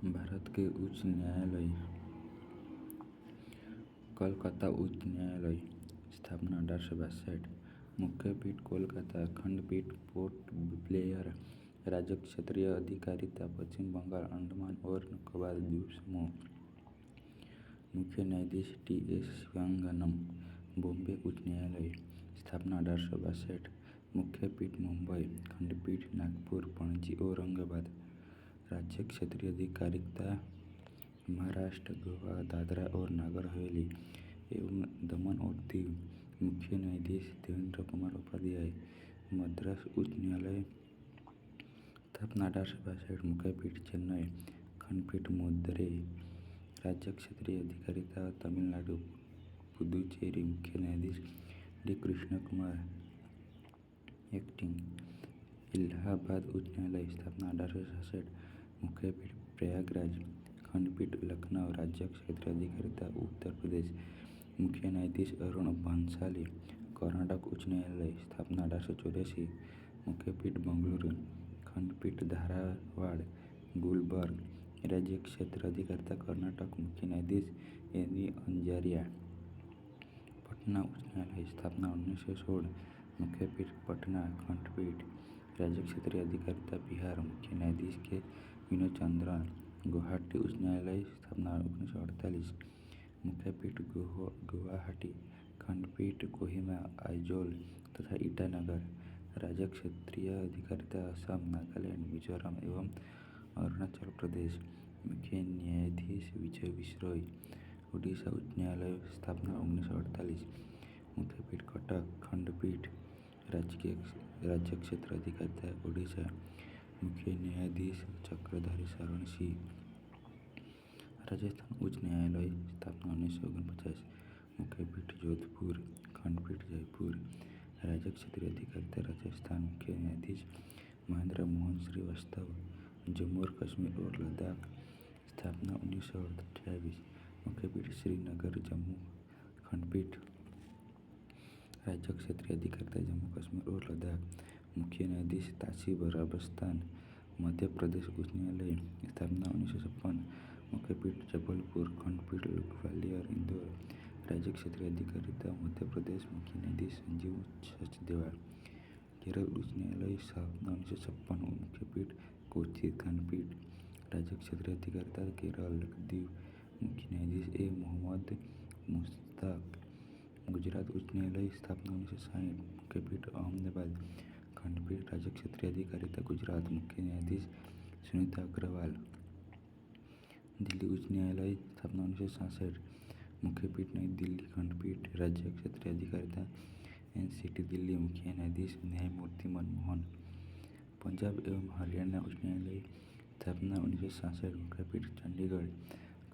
भारत के उच्च न्यायालय कोलकाता उच्च न्यायालय स्थापना 1862। मुख्य पीठ कोलकाता। खंडपीठ पोर्ट ब्लेयर। राज्य क्षेत्रीय अधिकारिता पश्चिम बंगाल, अंडमान और निकोबार द्वीप समूह। मुख्य न्यायाधीश टी.एस. शिवांगनम। बॉम्बे उच्च न्यायालय स्थापना 1862। मुख्य पीठ मुंबई। खंडपीठ नागपुर, पणजी, औरंगाबाद। राज्य क्षेत्रीय अधिकारिता महाराष्ट्र, गोवा, दादरा और नगर हवेली एवं दमन और दीव। मुख्य न्यायाधीश देवेंद्र कुमार उपाध्याय। मद्रास उच्च न्यायालय स्थापना 1862। मुख्य पीठ चेन्नई। खंडपीठ मदुरै। राज्य क्षेत्रीय अधिकारिता तमिलनाडु, पुदुचेरी। मुख्य न्यायाधीश डी. कृष्ण कुमार, एक्टिंग। इलाहाबाद उच्च न्यायालय स्थापना 1866। मुख्य पीठ प्रयागराज। खंडपीठ लखनऊ। राज्य क्षेत्रीय अधिकारिता उत्तर प्रदेश। मुख्य न्यायाधीश अरुण भंसाली। कर्नाटक उच्च न्यायालय स्थापना 1884। मुख्य पीठ बेंगलुरु। खंडपीठ धारवाड़, गुलबर्ग। राज्य क्षेत्र अधिकारिता कर्नाटक। मुख्य न्यायाधीश एन.वी. अंजारिया। पटना उच्च न्यायालय स्थापना 1916। मुख्य पीठ पटना। खंडपीठ राज्य क्षेत्रीय अधिकारिता बिहार। मुख्य न्यायाधीश के. विनोद चंद्रन। गुवाहाटी उच्च न्यायालय स्थापना 1948। मुख्य पीठ गुवाहाटी। खंडपीठ कोहिमा, आइजोल तथा ईटानगर। राज्य क्षेत्रीय अधिकारिता असम, नागालैंड, मिजोरम एवं अरुणाचल प्रदेश। मुख्य न्यायाधीश विजय बिश्नोई। उड़ीसा उच्च न्यायालय स्थापना 1948। मुख्य पीठ कटक। खंडपीठ राज्य क्षेत्र अधिकारिता ओडिशा। मुख्य न्यायाधीश चक्रधारी शरण सिंह। राजस्थान उच्च न्यायालय स्थापना 1949। मुख्य पीठ जोधपुर। खंडपीठ जयपुर। राज्य क्षेत्रीय अधिकारिता राजस्थान। मुख्य न्यायाधीश महेंद्र मोहन श्रीवास्तव। जम्मू और कश्मीर और लद्दाख स्थापना 1928। मुख्य पीठ श्रीनगर, जम्मू। खंडपीठ राज्य क्षेत्रीय अधिकारिता जम्मू कश्मीर और लद्दाख। मुख्य न्यायाधीश तासिब राबस्तान। मध्य प्रदेश उच्च न्यायालय स्थापना 1956। मुख्य पीठ जबलपुर। खंडपीठ ग्वालियर, इंदौर। राज्य क्षेत्रीय अधिकारिता मध्य प्रदेश। मुख्य न्यायाधीश संजीव सचदेवा। केरल उच्च न्यायालय स्थापना 1956। मुख्य पीठ कोच्चि। खंडपीठ राज्य क्षेत्रीय अधिकारिता केरल, लक्षद्वीप। मुख्य न्यायाधीश ए. मोहम्मद मुश्ताक। गुजरात उच्च न्यायालय स्थापना 1960। मुख्य पीठ अहमदाबाद। खंडपीठ राज्य क्षेत्रीय अधिकारिता गुजरात। मुख्य न्यायाधीश सुनीता अग्रवाल। दिल्ली उच्च न्यायालय स्थापना 1966। मुख्य पीठ नई दिल्ली। खंडपीठ राज्य क्षेत्रीय अधिकारिता एनसीटी दिल्ली। मुख्य न्यायाधीश न्यायमूर्ति मनमोहन। पंजाब एवं हरियाणा उच्च न्यायालय स्थापना 1966। मुख्य पीठ चंडीगढ़।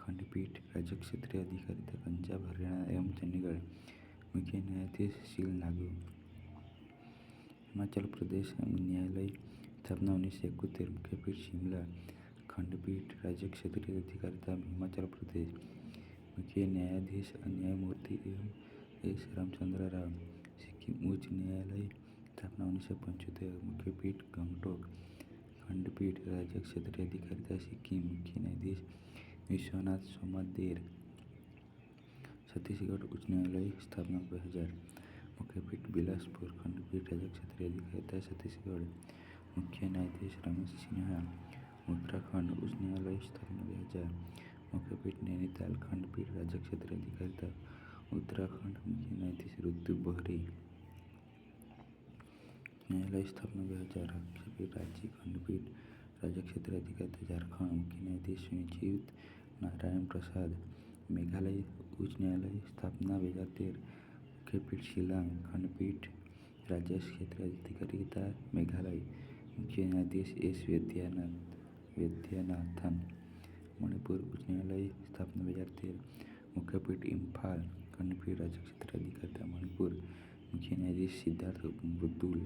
खंडपीठ राज्य क्षेत्रीय अधिकारिता पंजाब, हरियाणा एवं चंडीगढ़। मुख्य न्यायाधीश शील नागू। हिमाचल प्रदेश न्यायालय स्थापना 1971। मुख्य पीठ शिमला। खंडपीठ राज्य क्षेत्रीय अधिकारिता हिमाचल प्रदेश। मुख्य न्यायाधीश न्यायमूर्ति एस. रामचंद्र राव। सिक्किम उच्च न्यायालय स्थापना 1975। मुख्य पीठ गंगटोक। खंडपीठ राज्य क्षेत्रीय अधिकारिता सिक्किम। मुख्य न्यायाधीश विश्वनाथ सोमादेर। छत्तीसगढ़ उच्च न्यायालय स्थापना 2000। मुख्य पीठ बिलासपुर। खंडपीठ राज्य क्षेत्रीय अधिकारिता छत्तीसगढ़। मुख्य न्यायाधीश रमेश सिन्हा। उत्तराखंड उच्च न्यायालय स्थापना 2000। मुख्य पीठ नैनीताल। खंडपीठ राज्य क्षेत्रीय अधिकारिता उत्तराखंड। मुख्य न्यायाधीश ऋतु बहरी। न्यायालय स्थापना 2000। मुख्य पीठ रांची। खंडपीठ राज्य क्षेत्रीय अधिकारिता झारखंड। मुख्य न्यायाधीश सुजीत नारायण प्रसाद। मेघालय उच्च न्यायालय स्थापना 2013। मुख्य पीठ शिलांग। खंडपीठ राज्य क्षेत्रीय अधिकारिता मेघालय। मुख्य न्यायाधीश एस. वैद्यनाथन। मणिपुर उच्च न्यायालय स्थापना 2013। मुख्य पीठ इम्फाल। खंडपीठ राज्य क्षेत्रीय अधिकारिता मणिपुर। मुख्य न्यायाधीश सिद्धार्थ मृदुल।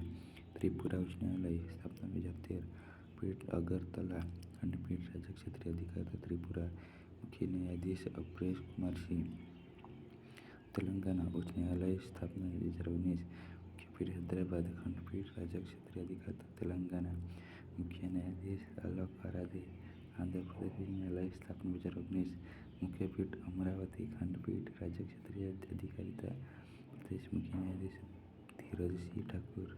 त्रिपुरा उच्च न्यायालय स्थापना 2013। पीठ अगरतला। खंडपीठ राज्य क्षेत्रीय अधिकारिता त्रिपुरा। मुख्य न्यायाधीश अपरेश कुमार सिंह। तेलंगाना उच्च न्यायालय स्थापना 2019। मुख्य पीठ हैदराबाद। खंडपीठ राज्य क्षेत्रीय अधिकारिता तेलंगाना। मुख्य न्यायाधीश आलोक आराधे। आंध्र प्रदेश उच्च न्यायालय स्थापना 2019 मुख्यपीठ अमरावती खंडपीठ राज्य क्षेत्रीय अधिकारिता प्रदेश मुख्य न्यायाधीश धीरज सी ठाकुर